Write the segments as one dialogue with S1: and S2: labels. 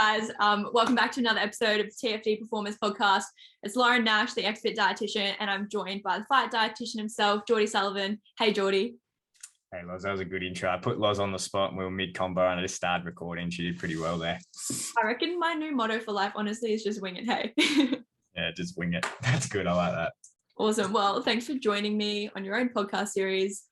S1: guys. Welcome back to another episode of the TFD Performance Podcast. It's Lauren Nash, the expert dietitian, and I'm joined by the fight dietitian himself, Geordie Sullivan. Hey, Geordie.
S2: Hey, Loz, that was a good intro. I put Loz on the spot and we were mid-combo and I just started recording. She did pretty well there.
S1: I reckon my new motto for life, honestly, is just wing it, hey.
S2: Yeah, just wing it. That's good. I like that.
S1: Awesome. Well, thanks for joining me on your own podcast series.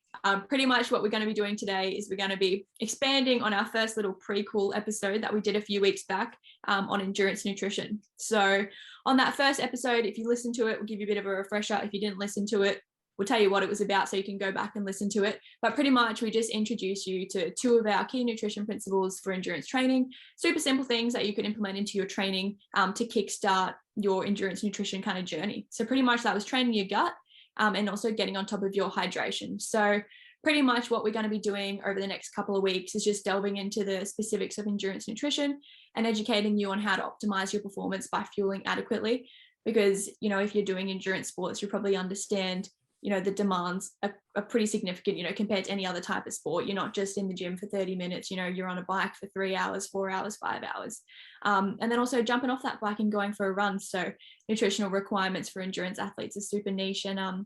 S1: Pretty much what we're going to be doing today is we're going to be expanding on our first little prequel episode that we did a few weeks back on endurance nutrition. So on that first episode, if you listen to it, we'll give you a bit of a refresher. If you didn't listen to it, we'll tell you what it was about so you can go back and listen to it. But pretty much we just introduce you to two of our key nutrition principles for endurance training, super simple things that you can implement into your training to kickstart your endurance nutrition kind of journey. So pretty much that was training your gut and also getting on top of your hydration. So pretty much what we're going to be doing over the next couple of weeks is just delving into the specifics of endurance nutrition and educating you on how to optimize your performance by fueling adequately. Because, you know, if you're doing endurance sports, you probably understand, you know, the demands are pretty significant, you know, compared to any other type of sport. You're not just in the gym for 30 minutes, you know, you're on a bike for 3 hours, 4 hours, 5 hours. And then also jumping off that bike and going for a run. So nutritional requirements for endurance athletes are super niche. And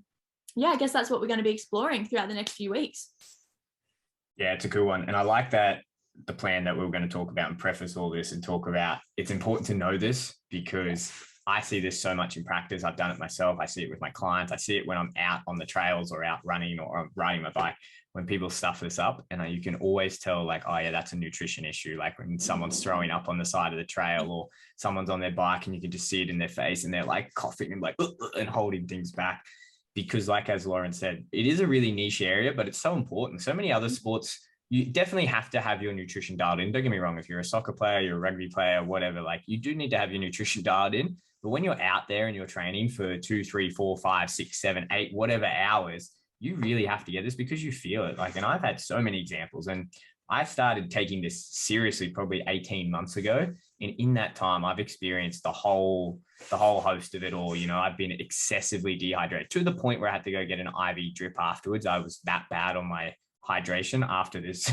S1: yeah, I guess that's what we're going to be exploring throughout the next few weeks.
S2: Yeah, it's a cool one. And I like that the plan that we were going to talk about and preface all this and talk about, it's important to know this because I see this so much in practice. I've done it myself. I see it with my clients. I see it when I'm out on the trails or out running or I'm riding my bike when people stuff this up. And you can always tell like, oh yeah, that's a nutrition issue. Like when someone's throwing up on the side of the trail or someone's on their bike and you can just see it in their face and they're like coughing and like and holding things back. Because like, as Lauren said, it is a really niche area, but it's so important. So many other sports, you definitely have to have your nutrition dialed in. Don't get me wrong. If you're a soccer player, you're a rugby player, whatever, like you do need to have your nutrition dialed in. But when you're out there and you're training for 2, 3, 4, 5, 6, 7, 8, whatever hours, you really have to get this because you feel it. Like, and I've had so many examples and I started taking this seriously probably 18 months ago. And in that time, I've experienced the whole host of it all. You know, I've been excessively dehydrated to the point where I had to go get an IV drip afterwards. I was that bad on my hydration after this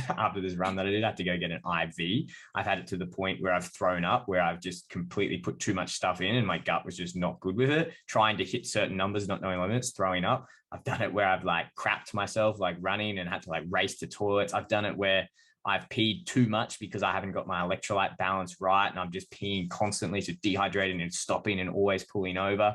S2: run that I did. I had to go get an IV. I've had it to the point where I've thrown up, where I've just completely put too much stuff in and my gut was just not good with it, trying to hit certain numbers, not knowing limits, throwing up. I've done it where I've like crapped myself, like running and had to like race to toilets. I've done it where I've peed too much because I haven't got my electrolyte balance right. And I'm just peeing constantly, so dehydrating and stopping and always pulling over.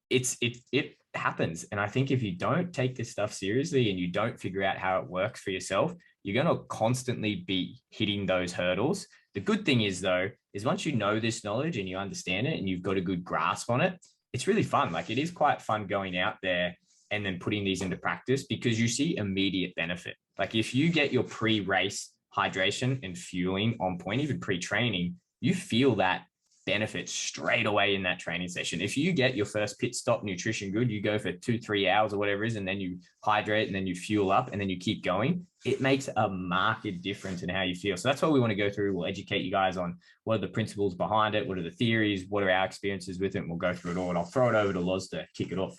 S2: It happens. And I think if you don't take this stuff seriously and you don't figure out how it works for yourself, you're going to constantly be hitting those hurdles. The good thing is though, is once you know this knowledge and you understand it and you've got a good grasp on it, it's really fun. Like it is quite fun going out there and then putting these into practice because you see immediate benefit. Like if you get your pre-race hydration and fueling on point, even pre-training, you feel that benefit straight away in that training session. If you get your first pit stop nutrition good, you go for 2-3 hours or whatever it is, and then you hydrate and then you fuel up and then you keep going, it makes a marked difference in how you feel. So that's what we want to go through. We'll educate you guys on what are the principles behind it, what are the theories, what are our experiences with it, and we'll go through it all. And I'll throw it over to Loz to kick it off.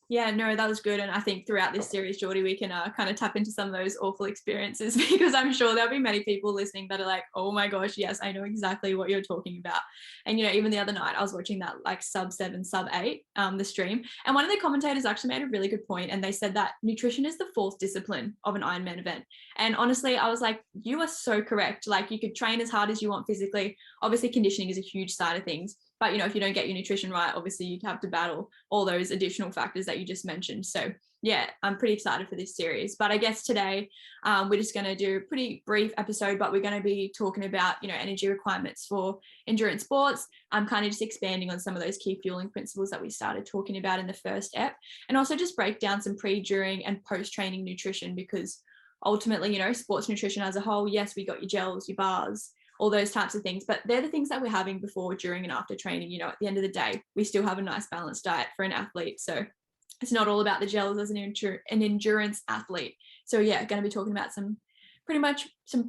S1: Yeah, no, that was good. And I think throughout this series, Geordie, we can kind of tap into some of those awful experiences because I'm sure there'll be many people listening that are like, oh my gosh, yes, I know exactly what you're talking about. And, you know, even the other night I was watching that like sub-7, sub-8, the stream. And one of the commentators actually made a really good point. And they said that nutrition is the fourth discipline of an Ironman event. And honestly, I was like, you are so correct. Like you could train as hard as you want physically. Obviously, conditioning is a huge side of things. But, you know, if you don't get your nutrition right, obviously you'd have to battle all those additional factors that you just mentioned. So, yeah, I'm pretty excited for this series. But I guess today we're just going to do a pretty brief episode, but we're going to be talking about, you know, energy requirements for endurance sports. I'm kind of just expanding on some of those key fueling principles that we started talking about in the first ep, and also just break down some pre, during and post-training nutrition because ultimately, you know, sports nutrition as a whole, yes, we got your gels, your bars, all those types of things, but they're the things that we're having before, during and after training. You know, at the end of the day, we still have a nice balanced diet for an athlete. So it's not all about the gels as an endurance athlete. So yeah, going to be talking about some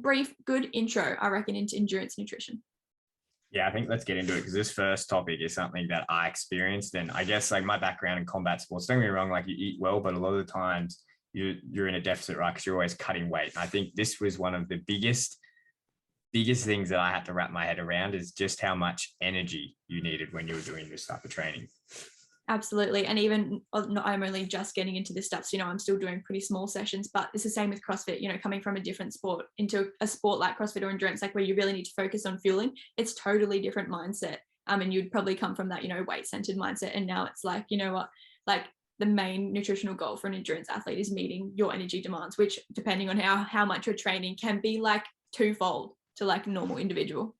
S1: brief, good intro, I reckon, into endurance nutrition.
S2: Yeah, I think let's get into it because this first topic is something that I experienced. And I guess like my background in combat sports, don't get me wrong, like you eat well, but a lot of the times you're in a deficit, right? Because you're always cutting weight. And I think this was one of the biggest biggest things that I had to wrap my head around is just how much energy you needed when you were doing this type of training.
S1: Absolutely. And even I'm only just getting into this stuff. So, I'm still doing pretty small sessions, but it's the same with CrossFit, coming from a different sport into a sport like CrossFit or endurance, like where you really need to focus on fueling. It's totally different mindset. And you'd probably come from that, weight centered mindset. And now it's like, you know what, like the main nutritional goal for an endurance athlete is meeting your energy demands, which depending on how much you're training can be like twofold to like a normal individual.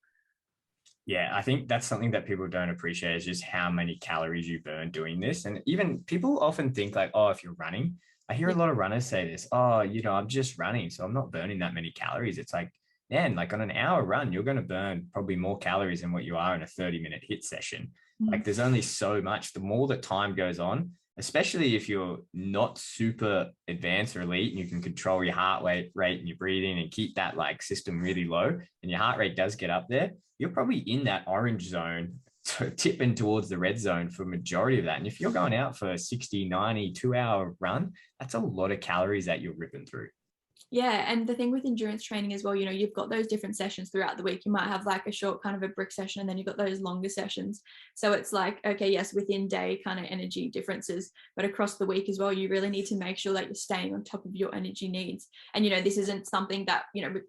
S2: Yeah, I think that's something that people don't appreciate is just how many calories you burn doing this. And even people often think like, oh, if you're running, I hear a lot of runners say this, oh, I'm just running, so I'm not burning that many calories. It's like, man, like on an hour run, you're going to burn probably more calories than what you are in a 30-minute HIIT session. Like there's only so much. The more that time goes on, especially if you're not super advanced or elite and you can control your heart rate and your breathing and keep that like system really low and your heart rate does get up there, you're probably in that orange zone, so tipping towards the red zone for majority of that. And if you're going out for 60, 90, 2-hour run, that's a lot of calories that you're ripping through.
S1: Yeah, and the thing with endurance training as well, you've got those different sessions throughout the week. You might have like a short kind of a brick session, and then you've got those longer sessions. So it's like, okay, yes, within day kind of energy differences, but across the week as well, you really need to make sure that you're staying on top of your energy needs. And, this isn't something that,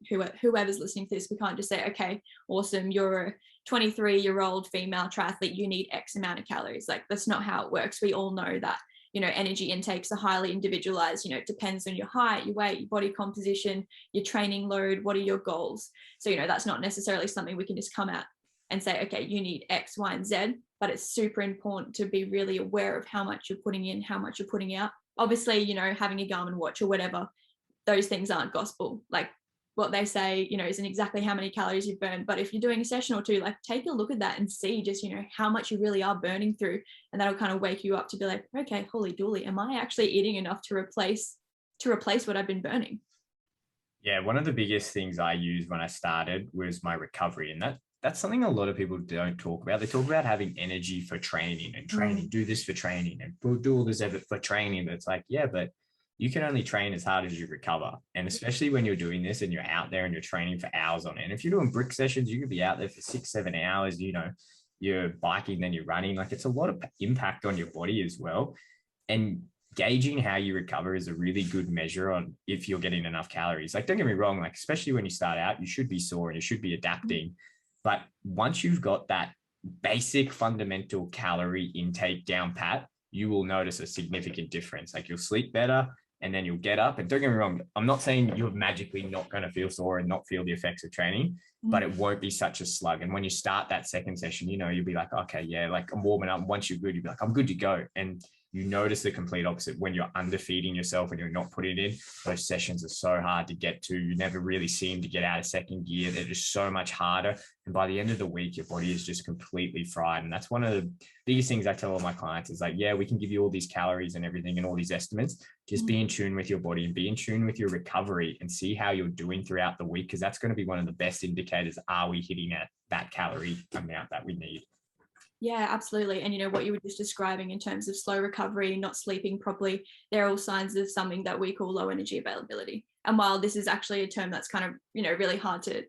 S1: whoever's listening to this, we can't just say, okay, awesome, you're a 23-year-old female triathlete, you need X amount of calories. Like that's not how it works. We all know that energy intakes are highly individualized. It depends on your height, your weight, your body composition, your training load, what are your goals? So, that's not necessarily something we can just come out and say, okay, you need X, Y, and Z, but it's super important to be really aware of how much you're putting in, how much you're putting out. Obviously, having a Garmin watch or whatever, those things aren't gospel. Like what they say, isn't exactly how many calories you've burned. But if you're doing a session or two, like take a look at that and see just, how much you really are burning through. And that'll kind of wake you up to be like, okay, holy dooly, am I actually eating enough to replace what I've been burning?
S2: Yeah, one of the biggest things I used when I started was my recovery. And that's something a lot of people don't talk about. They talk about having energy for training and training, do this for training and do all this effort for training. But it's like, yeah, but you can only train as hard as you recover. And especially when you're doing this and you're out there and you're training for hours on end. If you're doing brick sessions, you could be out there for 6-7 hours, you're biking, then you're running. Like it's a lot of impact on your body as well. And gauging how you recover is a really good measure on if you're getting enough calories. Like, don't get me wrong, like, especially when you start out, you should be sore and you should be adapting. But once you've got that basic fundamental calorie intake down pat, you will notice a significant difference. Like you'll sleep better and then you'll get up. And don't get me wrong, I'm not saying you're magically not going to feel sore and not feel the effects of training, but it won't be such a slug. And when you start that second session, you'll be like, okay, yeah, like I'm warming up. Once you're good, you'll be like, I'm good to go. And you notice the complete opposite when you're underfeeding yourself and you're not putting it in. Those sessions are so hard to get to. You never really seem to get out of second gear. They're just so much harder. And by the end of the week, your body is just completely fried. And that's one of the biggest things I tell all my clients is like, yeah, we can give you all these calories and everything and all these estimates. Just be in tune with your body and be in tune with your recovery and see how you're doing throughout the week, because that's going to be one of the best indicators. Are we hitting at that calorie amount that we need?
S1: Yeah, absolutely. And what you were just describing in terms of slow recovery, not sleeping properly, they're all signs of something that we call low energy availability. And while this is actually a term that's kind of, really hard to,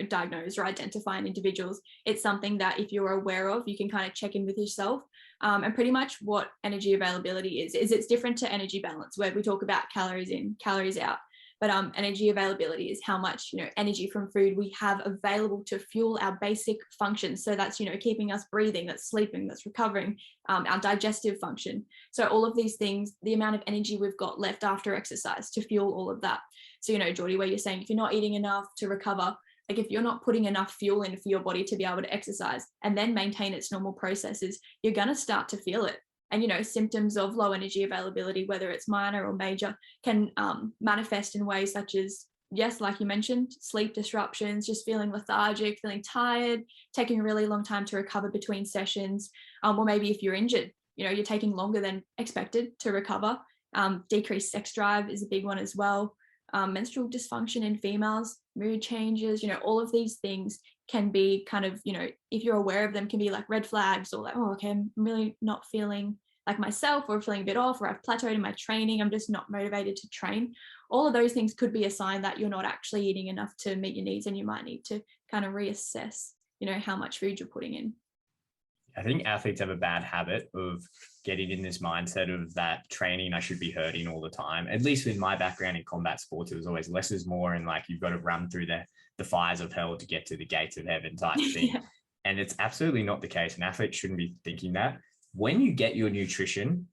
S1: diagnose or identify in individuals, it's something that if you're aware of, you can kind of check in with yourself. And pretty much what energy availability is it's different to energy balance, where we talk about calories in, calories out. But energy availability is how much energy from food we have available to fuel our basic functions. So that's keeping us breathing, that's sleeping, that's recovering, our digestive function. So all of these things, the amount of energy we've got left after exercise to fuel all of that. So Geordie, where you're saying if you're not eating enough to recover, like if you're not putting enough fuel in for your body to be able to exercise and then maintain its normal processes, you're going to start to feel it. And symptoms of low energy availability, whether it's minor or major, can manifest in ways such as, yes, like you mentioned, sleep disruptions, just feeling lethargic, feeling tired, taking a really long time to recover between sessions, or maybe if you're injured, you're taking longer than expected to recover. Decreased sex drive is a big one as well. Menstrual dysfunction in females, mood changes, all of these things can be kind of, if you're aware of them, can be like red flags or like, oh, okay, I'm really not feeling like myself or feeling a bit off, or I've plateaued in my training, I'm just not motivated to train. All of those things could be a sign that you're not actually eating enough to meet your needs and you might need to kind of reassess, how much food you're putting in.
S2: I think athletes have a bad habit of getting in this mindset of that training I should be hurting all the time. At least in my background in combat sports, it was always less is more, and like you've got to run through the fires of hell to get to the gates of heaven type thing. Yeah. And it's absolutely not the case. An athlete shouldn't be thinking that. When you get your nutrition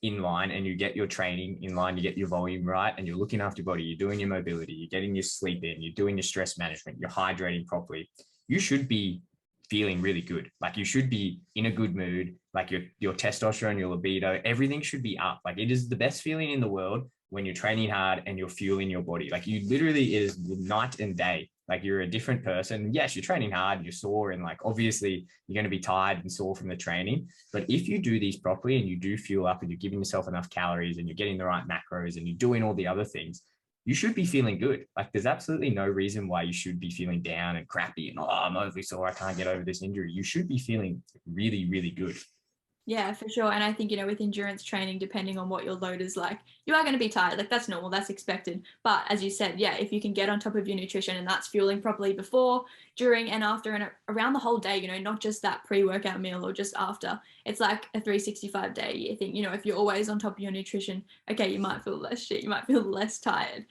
S2: in line and you get your training in line, you get your volume right, and you're looking after your body, you're doing your mobility, you're getting your sleep in, you're doing your stress management, you're hydrating properly, you should be feeling really good. Like you should be in a good mood, like your testosterone, your libido, everything should be up. Like it is the best feeling in the world when you're training hard and you're fueling your body. Like you literally, it is night and day. Like you're a different person. Yes, you're training hard and you're sore, and like obviously you're going to be tired and sore from the training. But if you do these properly and you do fuel up and you're giving yourself enough calories and you're getting the right macros and you're doing all the other things, you should be feeling good. Like there's absolutely no reason why you should be feeling down and crappy and, oh, I'm overly sore, I can't get over this injury. You should be feeling really, really good.
S1: Yeah, for sure. And I think, with endurance training, depending on what your load is like, you are going to be tired. Like that's normal, that's expected. But as you said, yeah, if you can get on top of your nutrition and that's fueling properly before, during and after and around the whole day, not just that pre-workout meal or just after, it's like a 365 day year thing. If you're always on top of your nutrition, okay, you might feel less shit, you might feel less tired.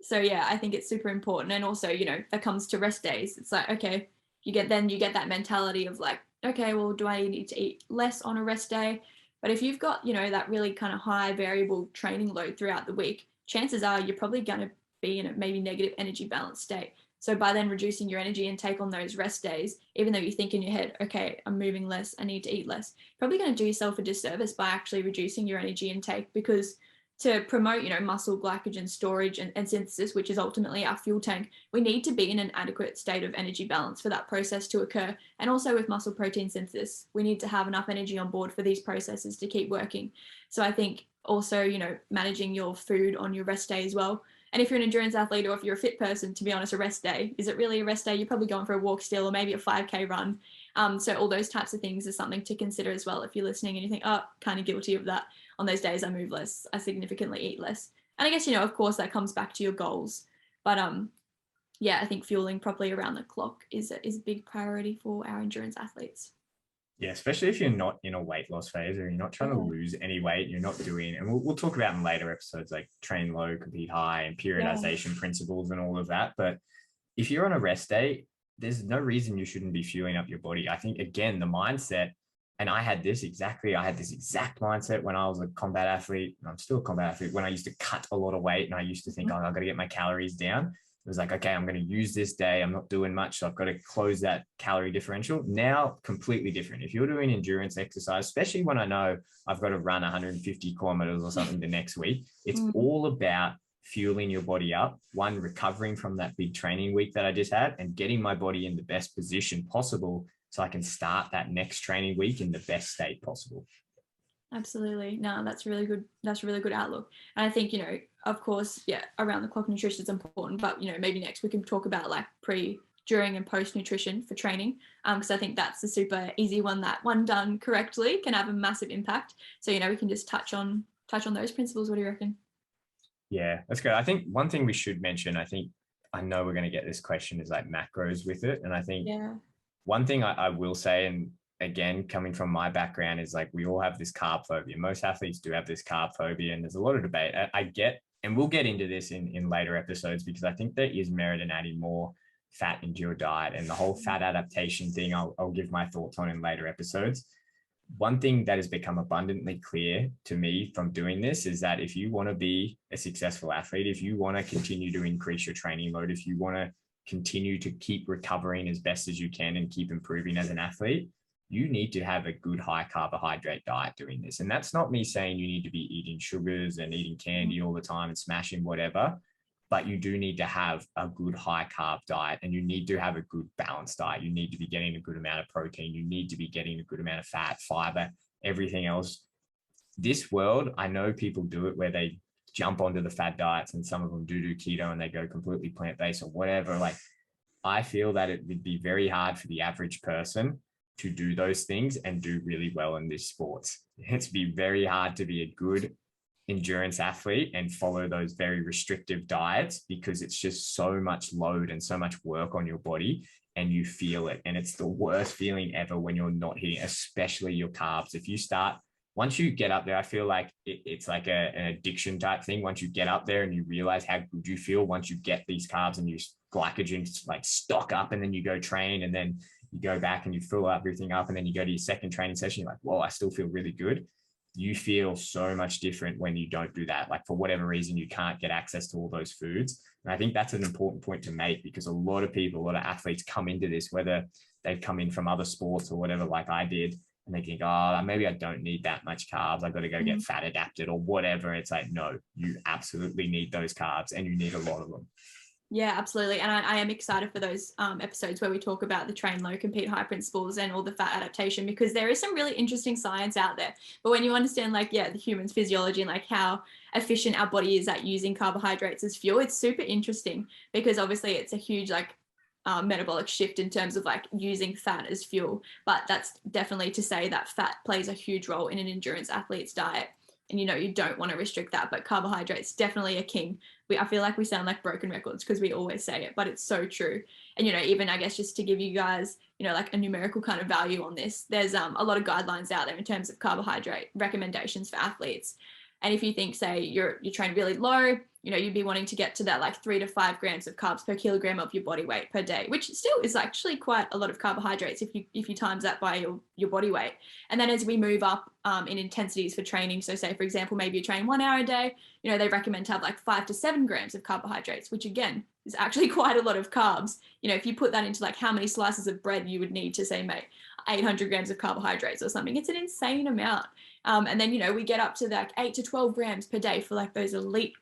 S1: So yeah, I think it's super important. And also, that comes to rest days. It's like, okay, you get that mentality of like, okay, well, do I need to eat less on a rest day? But if you've got, that really kind of high variable training load throughout the week, chances are you're probably going to be in a maybe negative energy balance state. So by then reducing your energy intake on those rest days, even though you think in your head, okay, I'm moving less, I need to eat less, probably going to do yourself a disservice by actually reducing your energy intake, because to promote, muscle glycogen storage and synthesis, which is ultimately our fuel tank, we need to be in an adequate state of energy balance for that process to occur. And also with muscle protein synthesis, we need to have enough energy on board for these processes to keep working. So I think also, managing your food on your rest day as well. And if you're an endurance athlete or if you're a fit person, to be honest, a rest day, is it really a rest day? You're probably going for a walk still, or maybe a 5K run. So all those types of things is something to consider as well if you're listening and you think, oh, kind of guilty of that. On those days I move less, I significantly eat less. And I guess, of course that comes back to your goals. But yeah, I think fueling properly around the clock is a big priority for our endurance athletes.
S2: Yeah, especially if you're not in a weight loss phase or you're not trying to lose any weight, you're not doing, and we'll talk about in later episodes like train low, compete high, and periodization principles and all of that. But if you're on a rest day, there's no reason you shouldn't be fueling up your body. I think, again, the mindset, and I had this exact mindset when I was a combat athlete, and I'm still a combat athlete, when I used to cut a lot of weight and I used to think, oh, I've got to get my calories down. It was like, okay, I'm going to use this day. I'm not doing much, so I've got to close that calorie differential. Now, completely different. If you're doing endurance exercise, especially when I know I've got to run 150 kilometers or something the next week, it's all about fueling your body up, one, recovering from that big training week that I just had, and getting my body in the best position possible so I can start that next training week in the best state possible.
S1: Absolutely. No, that's really good. That's a really good outlook. And I think, of course, yeah, around the clock nutrition is important, but, maybe next we can talk about like pre, during and post nutrition for training. Because I think that's a super easy one that one done correctly can have a massive impact. So, we can just touch on those principles. What do you reckon?
S2: Yeah, that's good. I think one thing we should mention, I know we're going to get this question, is like macros with it. And I think one thing I will say, and again, coming from my background, is like we all have this carb phobia. Most athletes do have this carb phobia, and there's a lot of debate. I get, and we'll get into this in later episodes, because I think there is merit in adding more fat into your diet, and the whole fat adaptation thing, I'll give my thoughts on in later episodes. One thing that has become abundantly clear to me from doing this is that if you want to be a successful athlete, if you want to continue to increase your training load, if you want to continue to keep recovering as best as you can and keep improving as an athlete, you need to have a good high carbohydrate diet doing this. And that's not me saying you need to be eating sugars and eating candy all the time and smashing whatever, but you do need to have a good high carb diet, and you need to have a good balanced diet. You need to be getting a good amount of protein. You need to be getting a good amount of fat, fiber, everything else. This world, I know people do it where they jump onto the fad diets, and some of them do keto and they go completely plant-based or whatever. Like, I feel that it would be very hard for the average person to do those things and do really well in this sport. It's be very hard to be a good endurance athlete and follow those very restrictive diets, because it's just so much load and so much work on your body, and you feel it. And it's the worst feeling ever when you're not hitting, especially your carbs. If you start, once you get up there, I feel like it's like an addiction type thing. Once you get up there and you realize how good you feel once you get these carbs and you glycogen like stock up, and then you go train, and then you go back and you fill everything up, and then you go to your second training session, you're like, whoa, I still feel really good. You feel so much different when you don't do that. Like, for whatever reason, you can't get access to all those foods. And I think that's an important point to make, because a lot of people, a lot of athletes come into this, whether they've come in from other sports or whatever, like I did, and they think, oh, maybe I don't need that much carbs. I've got to go get fat adapted or whatever. It's like, no, you absolutely need those carbs, and you need a lot of them.
S1: Yeah, absolutely. And I am excited for those episodes where we talk about the train low, compete high principles and all the fat adaptation, because there is some really interesting science out there. But when you understand, like, the human's physiology and like how efficient our body is at using carbohydrates as fuel, it's super interesting, because obviously it's a huge metabolic shift in terms of like using fat as fuel. But that's definitely to say that fat plays a huge role in an endurance athlete's diet. And, you don't want to restrict that, but carbohydrates definitely are king. I feel like we sound like broken records because we always say it, but it's so true. And, even I guess just to give you guys, like a numerical kind of value on this, there's a lot of guidelines out there in terms of carbohydrate recommendations for athletes. And if you think, say, you're trained really low, you'd be wanting to get to that like 3 to 5 grams of carbs per kilogram of your body weight per day, which still is actually quite a lot of carbohydrates if you times that by your body weight. And then as we move up in intensities for training, so say, for example, maybe you train 1 hour a day, they recommend to have like 5 to 7 grams of carbohydrates, which again is actually quite a lot of carbs. If you put that into like how many slices of bread you would need to, say, make 800 grams of carbohydrates or something, it's an insane amount. And then, we get up to like 8 to 12 grams per day for like those elite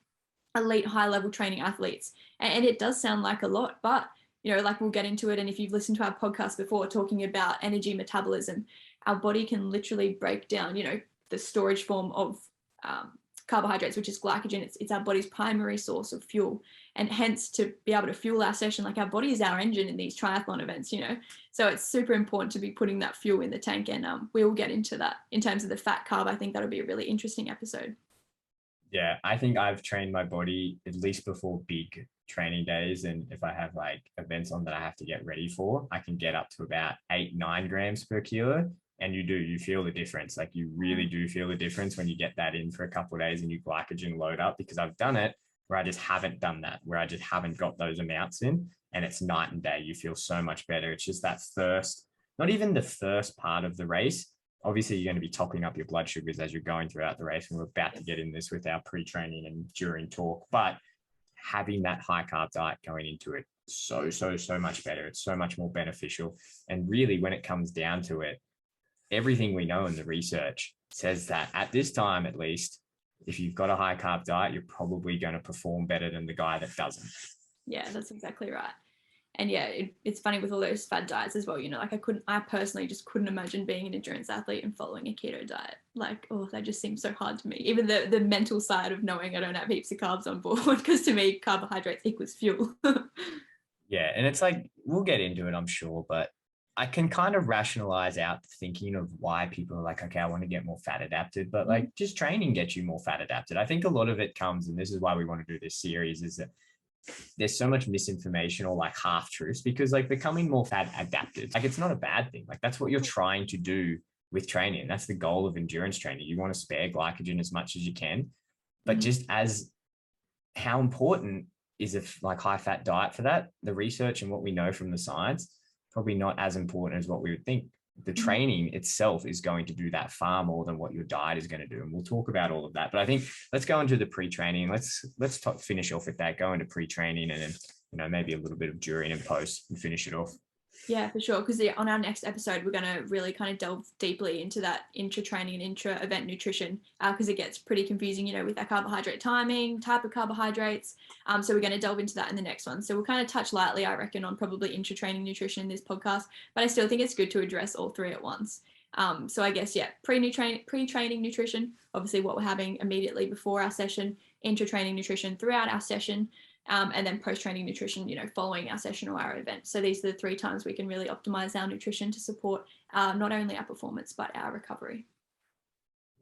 S1: high level training athletes. And it does sound like a lot, but, like we'll get into it. And if you've listened to our podcast before talking about energy metabolism, our body can literally break down, the storage form of carbohydrates, which is glycogen. It's our body's primary source of fuel. And hence, to be able to fuel our session, like our body is our engine in these triathlon events, So it's super important to be putting that fuel in the tank. And we will get into that in terms of the fat carb. I think that'll be a really interesting episode.
S2: Yeah, I think I've trained my body at least before big training days. And if I have like events on that I have to get ready for, I can get up to about 8-9 grams per kilo. And you feel the difference. Like, you really do feel the difference when you get that in for a couple of days and you glycogen load up, because I've done it where I just haven't done that, where I just haven't got those amounts in, and it's night and day. You feel so much better. It's just that first, not even the first part of the race. Obviously, you're going to be topping up your blood sugars as you're going throughout the race. And we're about to get in this with our pre-training and during talk, but having that high carb diet going into it, so much better. It's so much more beneficial. And really, when it comes down to it, everything we know in the research says that at this time, at least, if you've got a high carb diet, you're probably going to perform better than the guy that doesn't.
S1: Yeah, that's exactly right. And yeah, it's funny with all those fad diets as well. Like I personally just couldn't imagine being an endurance athlete and following a keto diet. Like, oh, that just seems so hard to me. Even the mental side of knowing I don't have heaps of carbs on board, because to me, carbohydrates equals fuel.
S2: Yeah, and it's like, we'll get into it, I'm sure, but I can kind of rationalize out thinking of why people are like, okay, I want to get more fat adapted, but like, just training gets you more fat adapted. I think a lot of it comes, and this is why we want to do this series, is that there's so much misinformation or like half truths, because like becoming more fat adapted, like, it's not a bad thing. Like, that's what you're trying to do with training. That's the goal of endurance training. You want to spare glycogen as much as you can, but just as how important is a like high fat diet for that? The research and what we know from the science, probably not as important as what we would think. The training itself is going to do that far more than what your diet is going to do. And we'll talk about all of that. But I think let's go into the pre-training. Let's finish off with that, go into pre-training, and then, maybe a little bit of during and post, and finish it off.
S1: Yeah, for sure. Because on our next episode, we're going to really kind of delve deeply into that intra-training and intra-event nutrition, because it gets pretty confusing, with our carbohydrate timing, type of carbohydrates. So we're going to delve into that in the next one. So we'll kind of touch lightly, I reckon, on probably intra-training nutrition in this podcast, but I still think it's good to address all three at once. So I guess, yeah, pre-training nutrition, obviously what we're having immediately before our session, intra-training nutrition throughout our session, and then post-training nutrition, following our session or our event. So these are the 3 times we can really optimize our nutrition to support not only our performance, but our recovery.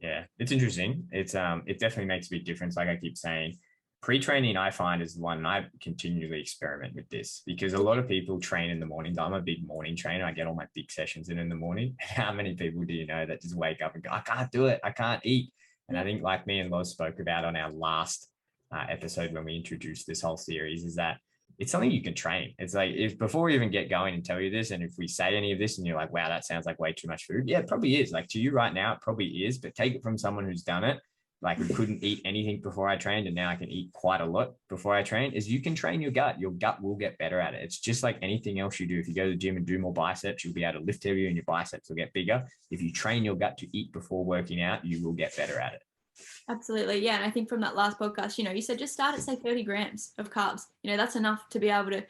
S2: Yeah, it's interesting. It definitely makes a big difference. Like I keep saying, pre-training I find is the one, and I continually experiment with this because a lot of people train in the mornings. I'm a big morning trainer. I get all my big sessions in the morning. How many people do you know that just wake up and go, I can't do it. I can't eat. And I think like me and Loz spoke about on our last episode when we introduced this whole series is that it's something you can train. It's like if before we even get going and tell you this, and if we say any of this and you're like, wow, that sounds like way too much food. Yeah, it probably is. Like to you right now, it probably is, but take it from someone who's done it. Like we couldn't eat anything before I trained, and now I can eat quite a lot before I train. Is you can train your gut. Your gut will get better at it. It's just like anything else you do. If you go to the gym and do more biceps, you'll be able to lift heavier and your biceps will get bigger. If you train your gut to eat before working out, you will get better at it.
S1: Absolutely. Yeah. And I think from that last podcast, you said just start at say 30 grams of carbs. That's enough to be able to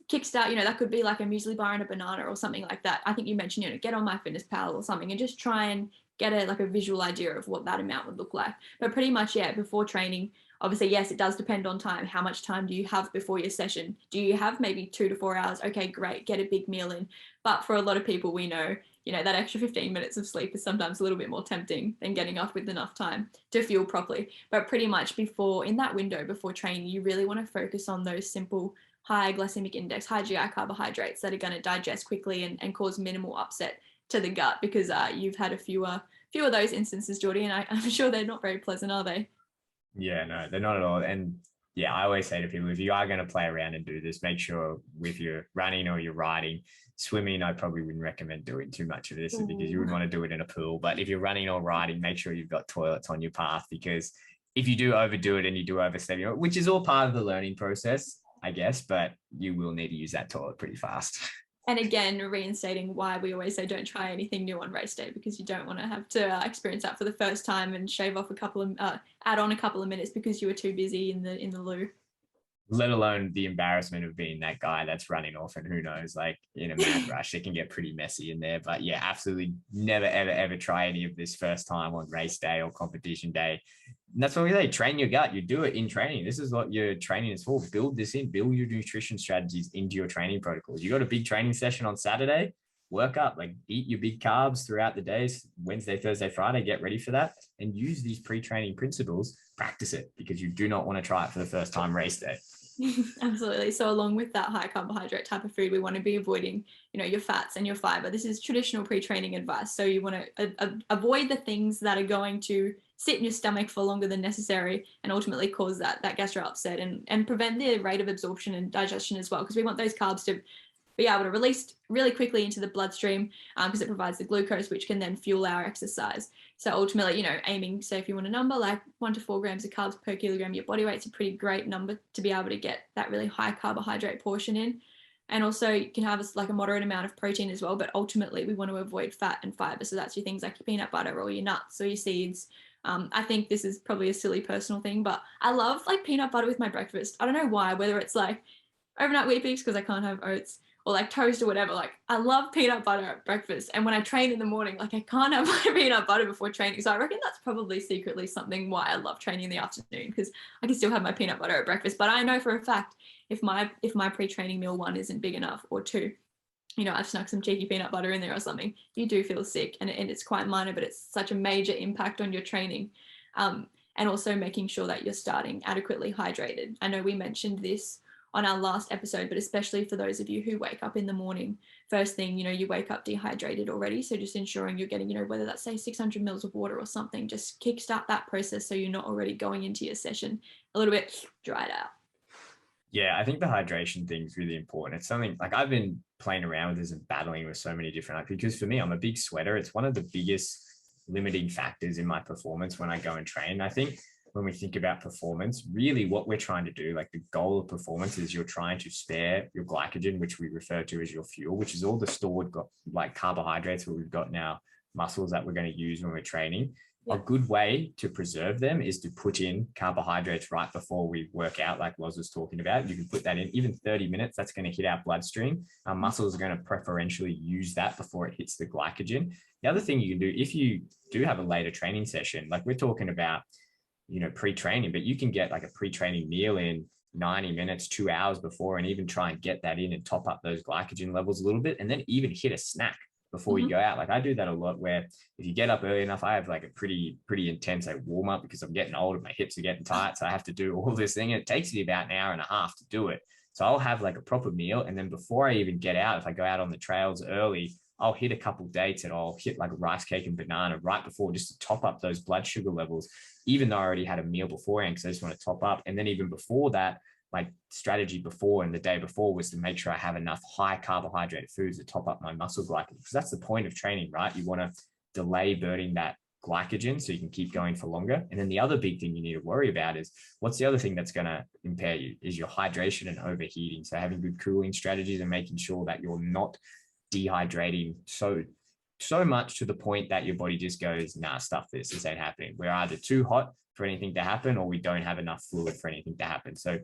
S1: kickstart, that could be like a muesli bar and a banana or something like that. I think you mentioned, get on MyFitnessPal or something and just try and get a visual idea of what that amount would look like. But pretty much, yeah, before training, obviously, yes, it does depend on time. How much time do you have before your session? Do you have maybe 2 to 4 hours? Okay, great, get a big meal in. But for a lot of people, we know, that extra 15 minutes of sleep is sometimes a little bit more tempting than getting up with enough time to fuel properly. But pretty much in that window before training, you really want to focus on those simple high glycemic index, high GI carbohydrates that are going to digest quickly and cause minimal upset to the gut, because you've had a few of those instances, Geordie, and I'm sure they're not very pleasant, are they?
S2: Yeah, no, they're not at all. And yeah, I always say to people, if you are going to play around and do this, make sure with your running or your riding, swimming, I probably wouldn't recommend doing too much of this because you wouldn't want to do it in a pool. But if you're running or riding, make sure you've got toilets on your path, because if you do overdo it and you do overstep, which is all part of the learning process, I guess, but you will need to use that toilet pretty fast.
S1: And again, reinstating why we always say don't try anything new on race day, because you don't want to have to experience that for the first time and shave off add on a couple of minutes because you were too busy in the loo.
S2: Let alone the embarrassment of being that guy that's running off, and who knows, like in a mad rush, it can get pretty messy in there. But yeah, absolutely never, ever, ever try any of this first time on race day or competition day. And that's what we say, train your gut. You do it in training. This is what your training is for. Build this in, build your nutrition strategies into your training protocols. You got a big training session on Saturday, work up, like eat your big carbs throughout the days, Wednesday, Thursday, Friday, get ready for that and use these pre-training principles, practice it, because you do not want to try it for the first time race day.
S1: Absolutely. So along with that high carbohydrate type of food, we want to be avoiding, your fats and your fiber. This is traditional pre-training advice. So you want to avoid the things that are going to sit in your stomach for longer than necessary and ultimately cause that gastro upset and prevent the rate of absorption and digestion as well, because we want those carbs to be able to release really quickly into the bloodstream, because it provides the glucose, which can then fuel our exercise. So ultimately, aiming, say if you want a number like 1 to 4 grams of carbs per kilogram of your body weight's a pretty great number to be able to get that really high carbohydrate portion in. And also you can have a moderate amount of protein as well, but ultimately we want to avoid fat and fiber. So that's your things like your peanut butter or your nuts or your seeds. I think this is probably a silly personal thing, but I love peanut butter with my breakfast. I don't know why, whether it's overnight wheat bix because I can't have oats, or toast or whatever. I love peanut butter at breakfast. And when I train in the morning, I can't have my peanut butter before training. So I reckon that's probably secretly something why I love training in the afternoon, because I can still have my peanut butter at breakfast. But I know for a fact if my pre-training meal 1 isn't big enough, or 2, I've snuck some cheeky peanut butter in there or something, you do feel sick. And it's quite minor, but it's such a major impact on your training. And also making sure that you're starting adequately hydrated. I know we mentioned this on our last episode, but especially for those of you who wake up in the morning, first thing, you wake up dehydrated already. So just ensuring you're getting, whether that's say 600 mils of water or something, just kickstart that process so you're not already going into your session a little bit dried out.
S2: Yeah, I think the hydration thing is really important. It's something I've been playing around with this and battling with so many different, because for me, I'm a big sweater. It's one of the biggest limiting factors in my performance when I go and train. I think when we think about performance, really what we're trying to do, the goal of performance is you're trying to spare your glycogen, which we refer to as your fuel, which is all the stored carbohydrates that we've got in our muscles that we're going to use when we're training. Yeah. A good way to preserve them is to put in carbohydrates right before we work out, like Loz was talking about. You can put that in even 30 minutes. That's going to hit our bloodstream. Our muscles are going to preferentially use that before it hits the glycogen. The other thing you can do, if you do have a later training session, we're talking about, pre-training, but you can get a pre-training meal in 90 minutes, 2 hours before, and even try and get that in and top up those glycogen levels a little bit, and then even hit a snack before you go out. Like I do that a lot, where if you get up early enough, I have like a pretty intense like warm up, because I'm getting older, my hips are getting tight, so I have to do all this thing. It takes me about an hour and a half to do it. So I'll have like a proper meal, and then before I even get out, if I go out on the trails early, I'll hit a couple dates, and I'll hit like a rice cake and banana right before, just to top up those blood sugar levels, even though I already had a meal beforehand, because I just want to top up. And then even before that, my strategy before and the day before was to make sure I have enough high carbohydrate foods to top up my muscle glycogen, because that's the point of training, right? You want to delay burning that glycogen so you can keep going for longer. And then the other big thing you need to worry about is, what's the other thing that's going to impair you, is your hydration and overheating. So having good cooling strategies and making sure that you're not dehydrating so much to the point that your body just goes, nah, stuff this ain't happening. We're either too hot for anything to happen, or we don't have enough fluid for anything to happen. So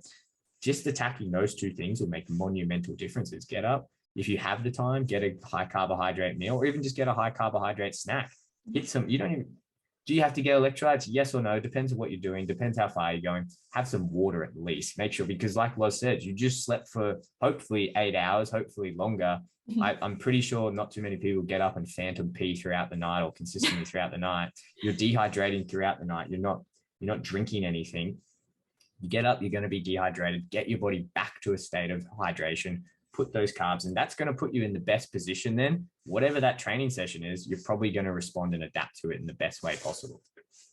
S2: just attacking those two things will make monumental differences. Get up. If you have the time, get a high carbohydrate meal, or even just get a high carbohydrate snack. Hit some, do you have to get electrolytes? Yes or no? Depends on what you're doing. Depends how far you're going. Have some water at least. Make sure, because like Loz said, you just slept for hopefully 8 hours, hopefully longer. I'm pretty sure not too many people get up and phantom pee throughout the night, or consistently throughout the night. You're dehydrating throughout the night. You're not drinking anything. You get up, you're going to be dehydrated. Get your body back to a state of hydration. Put those carbs, and that's going to put you in the best position. Then whatever that training session is, you're probably going to respond and adapt to it in the best way possible.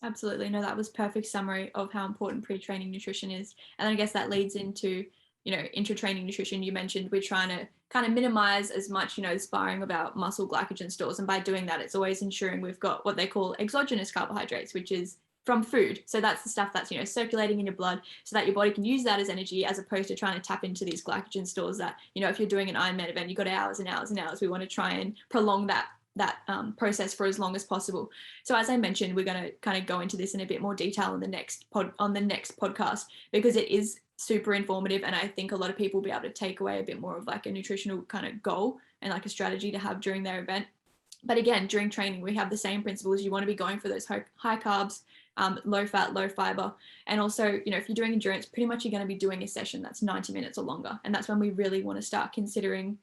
S1: Absolutely. No, that was perfect summary of how important pre-training nutrition is. And I guess that leads into, intra-training nutrition. You mentioned we're trying to kind of minimize as much, sparring about muscle glycogen stores. And by doing that, it's always ensuring we've got what they call exogenous carbohydrates, which is from food. So that's the stuff that's, circulating in your blood, so that your body can use that as energy, as opposed to trying to tap into these glycogen stores that, if you're doing an Ironman event, you've got hours and hours and hours. We want to try and prolong that process for as long as possible. So as I mentioned, we're going to kind of go into this in a bit more detail on the next podcast, because it is super informative, and I think a lot of people will be able to take away a bit more of like a nutritional kind of goal and like a strategy to have during their event. But again, during training, we have the same principles. You want to be going for those high carbs, low fat, low fiber. And also, if you're doing endurance, pretty much you're going to be doing a session that's 90 minutes or longer. And that's when we really want to start considering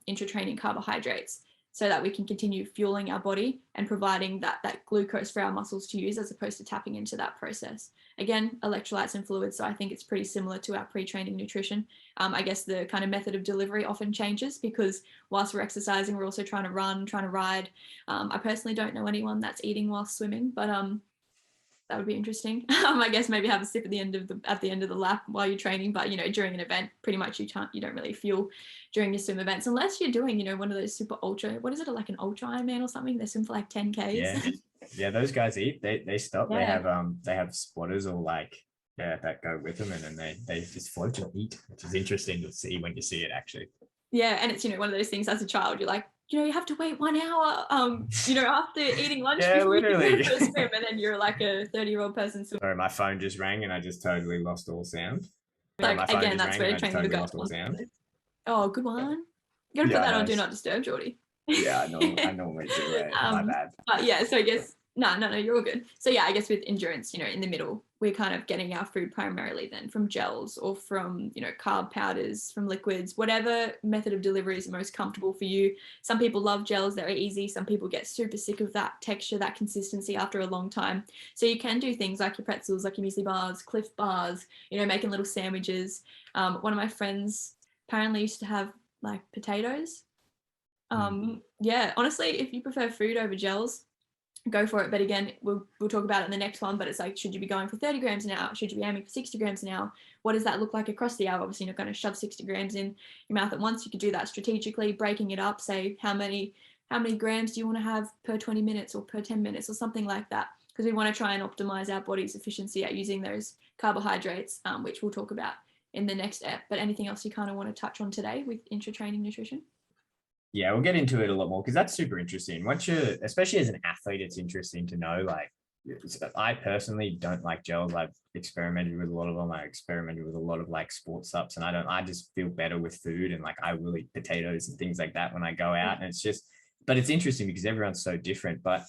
S1: intra-training carbohydrates, so that we can continue fueling our body and providing that glucose for our muscles to use, as opposed to tapping into that process. Again, electrolytes and fluids. So I think it's pretty similar to our pre-training nutrition. I guess the kind of method of delivery often changes, because whilst we're exercising, we're also trying to run, trying to ride. I personally don't know anyone that's eating whilst swimming, but that would be interesting. I guess maybe have a sip at the end of the lap while you're training, but during an event, pretty much you don't really fuel during your swim events, unless you're doing one of those super ultra, what is it, like an ultra Ironman or something? They swim for like 10Ks.
S2: Yeah, those guys eat. They stop. Yeah. They have spotters or like that go with them, and then they just float and eat, which is interesting to see when you see it actually.
S1: Yeah, and it's one of those things, as a child you're like, you have to wait 1 hour, after eating lunch before
S2: literally.
S1: you go to swim, and then you're like a 30-year-old person.
S2: Sorry, my phone just rang and I just totally lost all sound.
S1: Like, again, that's where training to go. Oh, good one. You gotta put that on Do Not Disturb, Geordie.
S2: Yeah, I normally do it. My bad.
S1: But yeah, so I guess no, you're all good. So yeah, I guess with endurance, in the middle, we're kind of getting our food primarily then from gels, or from, carb powders, from liquids, whatever method of delivery is the most comfortable for you. Some people love gels, they're easy. Some people get super sick of that texture, that consistency after a long time. So you can do things like your pretzels, like your muesli bars, Cliff bars, making little sandwiches. One of my friends apparently used to have like potatoes. Yeah, honestly, if you prefer food over gels, go for it. But again, we'll talk about it in the next one, but it's like, should you be going for 30 grams an hour? Should you be aiming for 60 grams an hour? What does that look like across the hour? Obviously, you're not going to shove 60 grams in your mouth at once. You could do that strategically, breaking it up. Say, how many grams do you want to have per 20 minutes or per 10 minutes or something like that? Because we want to try and optimize our body's efficiency at using those carbohydrates, which we'll talk about in the next ep. But anything else you kind of want to touch on today with intra-training nutrition?
S2: Yeah, we'll get into it a lot more, because that's super interesting. Once you're, especially as an athlete, it's interesting to know, like, I personally don't like gels. I've experimented with a lot of them. I experimented with a lot of like sports subs, and I just feel better with food, and like I will eat potatoes and things like that when I go out. And it's just, but it's interesting because everyone's so different, but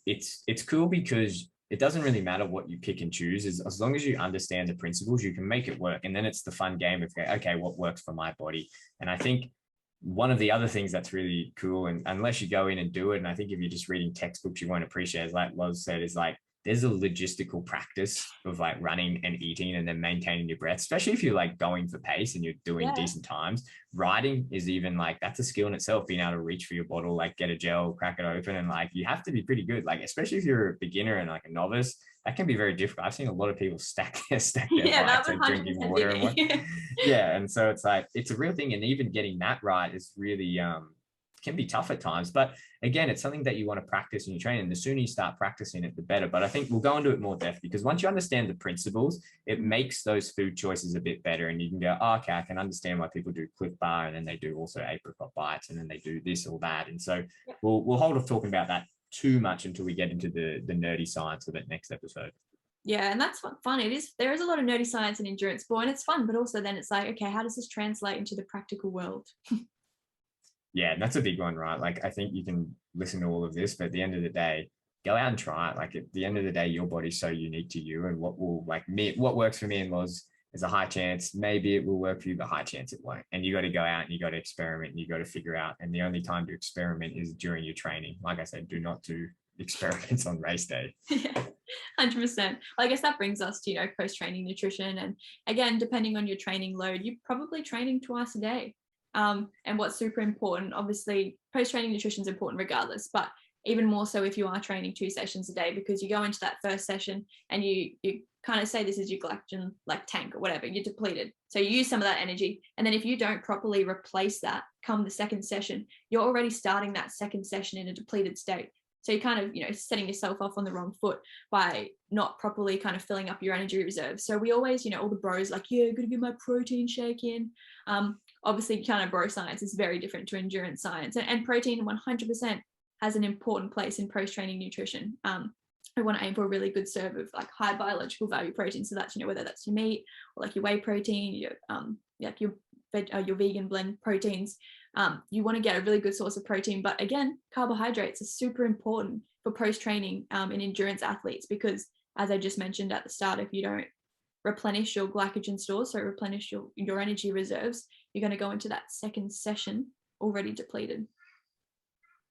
S2: it's cool because it doesn't really matter what you pick and choose. As long as you understand the principles, you can make it work. And then it's the fun game of, okay, what works for my body? And I think one of the other things that's really cool, and unless you go in and do it, and I think if you're just reading textbooks, you won't appreciate, as like Loz said, is like there's a logistical practice of like running and eating and then maintaining your breath, especially if you're like going for pace and you're doing decent times. Riding is even like, that's a skill in itself, being able to reach for your bottle, like get a gel, crack it open. And like, you have to be pretty good. Like, especially if you're a beginner and like a novice, that can be very difficult. I've seen a lot of people stack their bikes and drinking water and what. Yeah. And so it's like, it's a real thing. And even getting that right is really, can be tough at times, but again, it's something that you want to practice in your training. The sooner you start practicing it, the better. But I think we'll go into it more depth, because once you understand the principles, it makes those food choices a bit better. And you can go, oh, okay, I can understand why people do Clif Bar, and then they do also apricot bites, and then they do this or that. And so we'll hold off talking about that too much until we get into the nerdy science of it next episode.
S1: Yeah, and that's fun. It is. There is a lot of nerdy science and endurance sport, and it's fun. But also, then it's like, okay, how does this translate into the practical world?
S2: Yeah, and that's a big one, right? Like, I think you can listen to all of this, but at the end of the day, go out and try it. Like, at the end of the day, your body's so unique to you, and what will, like, me, what works for me and Loz is a high chance maybe it will work for you, but high chance it won't. And you got to go out and you got to experiment and you got to figure out. And the only time to experiment is during your training. Like I said, do not do experiments on race day.
S1: Yeah, 100%. Well, I guess that brings us to, post-training nutrition. And again, depending on your training load, you're probably training twice a day. And what's super important, obviously, post-training nutrition is important regardless, but even more so if you are training 2 sessions a day, because you go into that first session and you kind of say this is your glycogen like tank or whatever, you're depleted. So you use some of that energy. And then if you don't properly replace that come the second session, you're already starting that second session in a depleted state. So you're kind of, setting yourself off on the wrong foot by not properly kind of filling up your energy reserves. So we always, all the bros like, yeah, got to get my protein shake in. Obviously, kind of bro science is very different to endurance science, and protein 100% has an important place in post-training nutrition. We want to aim for a really good serve of like high biological value protein. So that's, whether that's your meat or like your whey protein, your vegan blend proteins. You want to get a really good source of protein, but again, carbohydrates are super important for post-training in endurance athletes, because as I just mentioned at the start, if you don't replenish your glycogen stores, so replenish your energy reserves, you're going to go into that second session already depleted.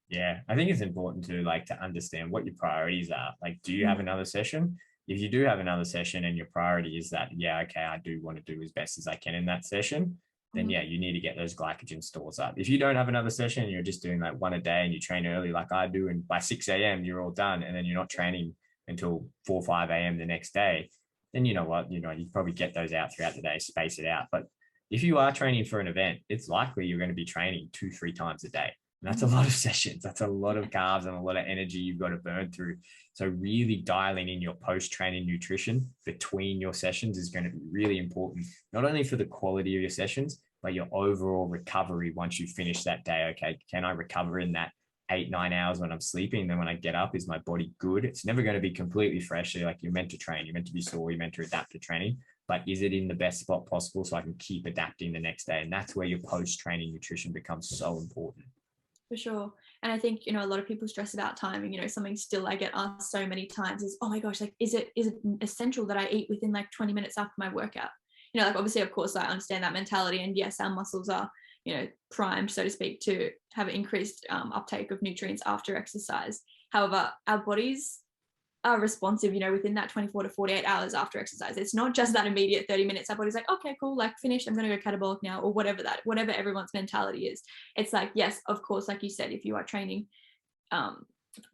S2: Yeah, I think it's important to understand what your priorities are. Like, do you have another session? If you do have another session and your priority is that, yeah, okay, I do want to do as best as I can in that session, then yeah, you need to get those glycogen stores up. If you don't have another session and you're just doing like one a day and you train early like I do, and by 6 a.m. you're all done, and then you're not training until 4 or 5 a.m. the next day, then you know what, you probably get those out throughout the day, space it out. But if you are training for an event, it's likely you're going to be training 2-3 times a day. And that's a lot of sessions. That's a lot of carbs and a lot of energy you've got to burn through. So really dialing in your post-training nutrition between your sessions is going to be really important, not only for the quality of your sessions, but your overall recovery once you finish that day. Okay, can I recover in that 8-9 hours when I'm sleeping? And then when I get up, is my body good? It's never going to be completely fresh. So like, you're meant to train, you're meant to be sore, you're meant to adapt to training, but is it in the best spot possible so I can keep adapting the next day? And that's where your post-training nutrition becomes so important.
S1: For sure. And I think, a lot of people stress about timing. Something still I get asked so many times is, oh my gosh, like, is it essential that I eat within like 20 minutes after my workout? Like, obviously, of course, I understand that mentality. And yes, our muscles are, primed, so to speak, to have an increased uptake of nutrients after exercise. However, our bodies are responsive, within that 24 to 48 hours after exercise. It's not just that immediate 30 minutes. Our body's like, okay, cool, like finished, I'm going to go catabolic now, or whatever everyone's mentality is. It's like, yes, of course, like you said, if you are training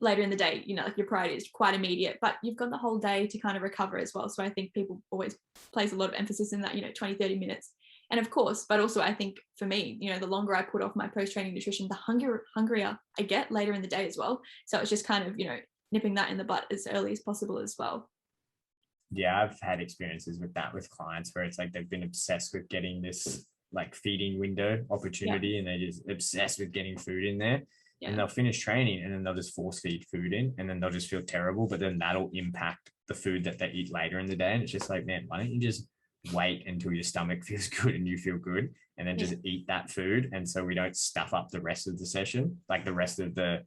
S1: later in the day, like your priority is quite immediate, but you've got the whole day to kind of recover as well. So I think people always place a lot of emphasis in that, 20-30 minutes. And of course, but also I think for me, the longer I put off my post-training nutrition, the hungrier I get later in the day as well. So it's just kind of, nipping that in the butt as early as possible as well.
S2: Yeah, I've had experiences with that with clients where it's like they've been obsessed with getting this like feeding window opportunity, and they're just obsessed with getting food in there. And they'll finish training and then they'll just force feed food in, and then they'll just feel terrible, but then that'll impact the food that they eat later in the day. And it's just like, man, why don't you just wait until your stomach feels good and you feel good, and then just eat that food? And so we don't stuff up the rest of the session, like the rest of the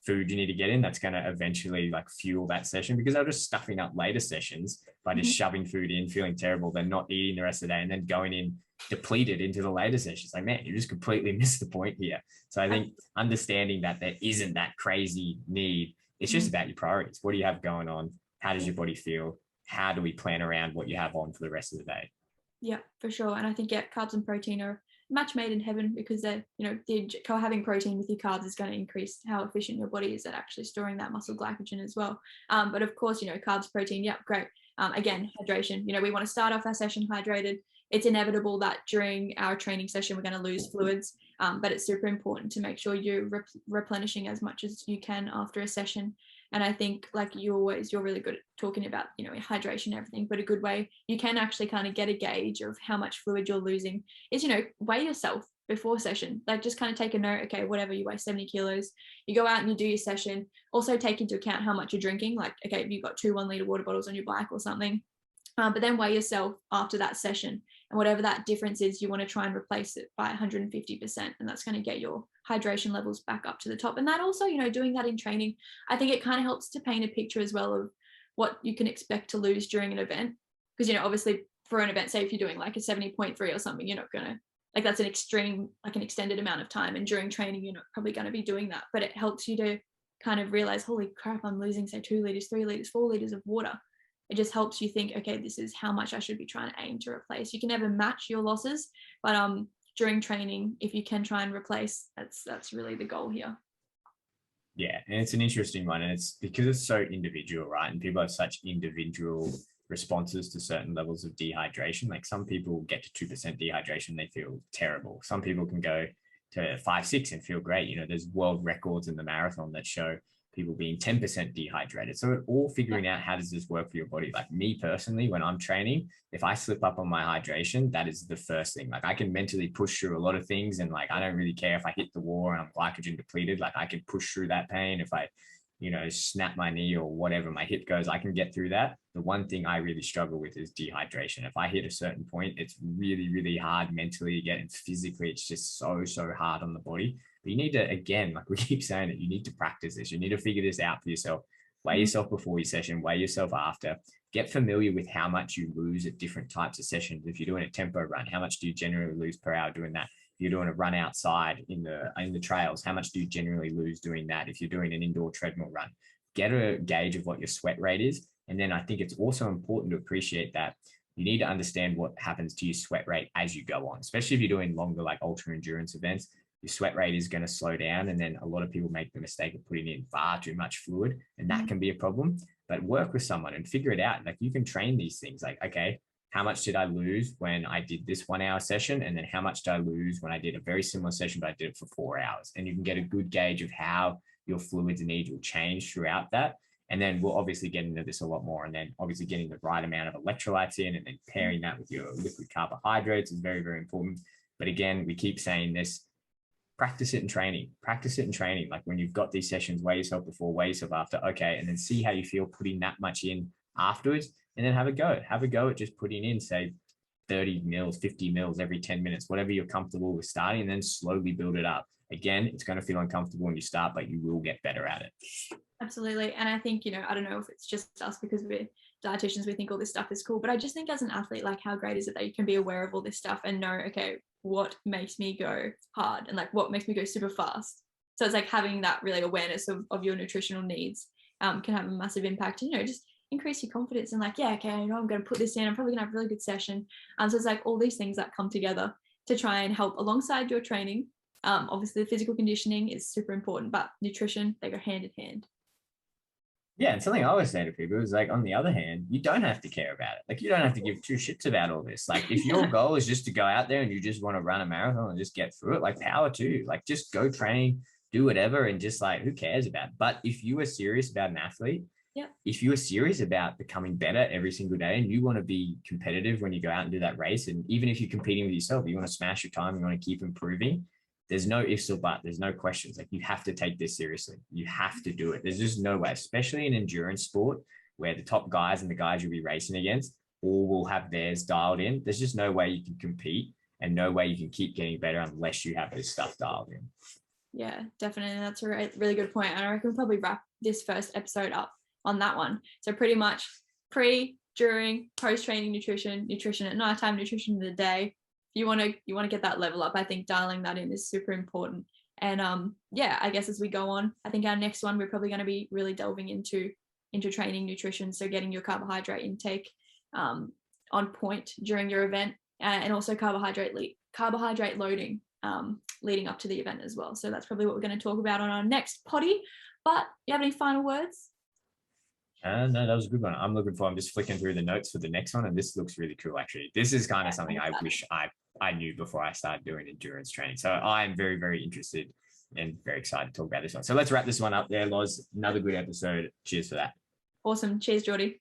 S2: food you need to get in that's going to eventually like fuel that session, because they're just stuffing up later sessions by just shoving food in, feeling terrible, then not eating the rest of the day, and then going in depleted into the later sessions. Like, man, you just completely missed the point here. So I think understanding that there isn't that crazy need, it's just about your priorities. What do you have going on? How does your body feel? How do we plan around what you have on for the rest of the day?
S1: Yeah, for sure. And I think, yeah, carbs and protein are a match made in heaven, because they're, having protein with your carbs is going to increase how efficient your body is at actually storing that muscle glycogen as well. But of course, carbs, protein, yeah, great. Again, hydration, we want to start off our session hydrated. It's inevitable that during our training session, we're going to lose fluids, but it's super important to make sure you're replenishing as much as you can after a session. And I think, like you're really good at talking about, hydration and everything, but a good way you can actually kind of get a gauge of how much fluid you're losing is, weigh yourself before session. Like, just kind of take a note, okay, whatever, you weigh 70 kilos, you go out and you do your session. Also take into account how much you're drinking. Like, okay, if you've got 2 1-liter water bottles on your bike or something, but then weigh yourself after that session, and whatever that difference is, you want to try and replace it by 150%, and that's going to get your hydration levels back up to the top. And that also, doing that in training, I think it kind of helps to paint a picture as well of what you can expect to lose during an event, because obviously for an event, say if you're doing like a 70.3 or something, you're not going to, like, that's an extreme, like an extended amount of time, and during training you're not probably going to be doing that, but it helps you to kind of realize, holy crap, I'm losing, say, 2 liters, 3 liters, 4 liters of water. It just helps you think, okay, this is how much I should be trying to aim to replace. You can never match your losses, but during training, if you can try and replace, that's really the goal here.
S2: Yeah, and it's an interesting one, and it's because it's so individual, right? And people have such individual responses to certain levels of dehydration. Like, some people get to 2% dehydration, they feel terrible. Some people can go to 5, 6 and feel great. There's world records in the marathon that show people being 10% dehydrated. So all figuring out, how does this work for your body? Like, me personally, when I'm training, if I slip up on my hydration, that is the first thing. Like, I can mentally push through a lot of things, and like, I don't really care if I hit the wall and I'm glycogen depleted. Like, I can push through that pain. If I snap my knee or whatever, my hip goes, I can get through that. The one thing I really struggle with is dehydration. If I hit a certain point, it's really, really hard mentally to get, and physically it's just so hard on the body. But you need to, again, like we keep saying it, you need to practice this. You need to figure this out for yourself. Weigh yourself before your session, weigh yourself after. Get familiar with how much you lose at different types of sessions. If you're doing a tempo run, how much do you generally lose per hour doing that? If you're doing a run outside in the trails, how much do you generally lose doing that? If you're doing an indoor treadmill run, get a gauge of what your sweat rate is. And then I think it's also important to appreciate that you need to understand what happens to your sweat rate as you go on, especially if you're doing longer, like ultra endurance events. Your sweat rate is going to slow down. And then a lot of people make the mistake of putting in far too much fluid, and that can be a problem. But work with someone and figure it out. Like, you can train these things. Like, okay, how much did I lose when I did this 1 hour session? And then how much did I lose when I did a very similar session, but I did it for 4 hours? And you can get a good gauge of how your fluids and needs will change throughout that. And then we'll obviously get into this a lot more. And then obviously getting the right amount of electrolytes in, and then pairing that with your liquid carbohydrates is very, very important. But again, we keep saying this, practice it in training. Like, when you've got these sessions, weigh yourself before, weigh yourself after. Okay. And then see how you feel putting that much in afterwards, and then have a go at just putting in, say, 30 mils, 50 mils every 10 minutes, whatever you're comfortable with starting, and then slowly build it up. Again, it's going to feel uncomfortable when you start, but you will get better at it.
S1: Absolutely. And I think, I don't know if it's just us because we're dietitians, we think all this stuff is cool, but I just think as an athlete, like, how great is it that you can be aware of all this stuff and know, okay, what makes me go hard and like what makes me go super fast. So it's like having that really awareness of your nutritional needs can have a massive impact, just increase your confidence and like, yeah, okay, I know I'm going to put this in, I'm probably going to have a really good session. So it's like all these things that come together to try and help alongside your training. Obviously the physical conditioning is super important, but nutrition, they go hand in hand.
S2: Yeah, and something I always say to people is, like, on the other hand, you don't have to care about it. Like, you don't have to give 2 shits about all this. Like, if your goal is just to go out there and you just want to run a marathon and just get through it, like, power to you. Like, just go train, do whatever, and just, like, who cares about it? But if you are serious about an athlete, if you are serious about becoming better every single day, and you want to be competitive when you go out and do that race, and even if you're competing with yourself, you want to smash your time, you want to keep improving, there's no ifs or buts. There's no questions. Like, you have to take this seriously. You have to do it. There's just no way, especially in endurance sport, where the top guys and the guys you'll be racing against all will have theirs dialed in. There's just no way you can compete, and no way you can keep getting better unless you have this stuff dialed in.
S1: Yeah, definitely. That's a really good point. And I reckon we'll probably wrap this first episode up on that one. So pretty much pre, during, post-training nutrition, nutrition at nighttime, nutrition in the day. If you want to get that level up, I think dialing that in is super important. And yeah, I guess as we go on, I think our next one we're probably going to be really delving into training nutrition. So getting your carbohydrate intake on point during your event, and also carbohydrate loading leading up to the event as well. So that's probably what we're going to talk about on our next potty. But you have any final words?
S2: No, that was a good one. I'm looking for. I'm just flicking through the notes for the next one, and this looks really cool. Actually, this is kind of something I wish I knew before I started doing endurance training. So I'm very, very interested and very excited to talk about this one. So let's wrap this one up there, Loz. Another good episode. Cheers for that.
S1: Awesome. Cheers, Geordie.